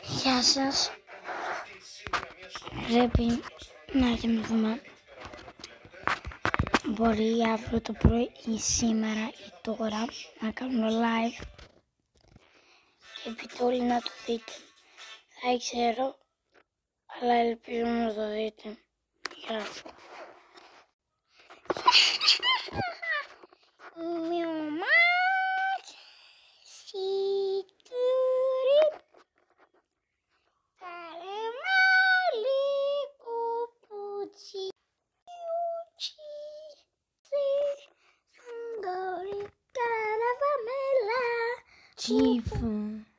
Γεια σας. Πρέπει να κοιμηθούμε. Μπορεί αύριο το πρωί ή σήμερα ή τώρα να κάνω live και πείτε όλοι να το δείτε. Δεν ξέρω, αλλά ελπίζω να το δείτε. Γεια. Chifu.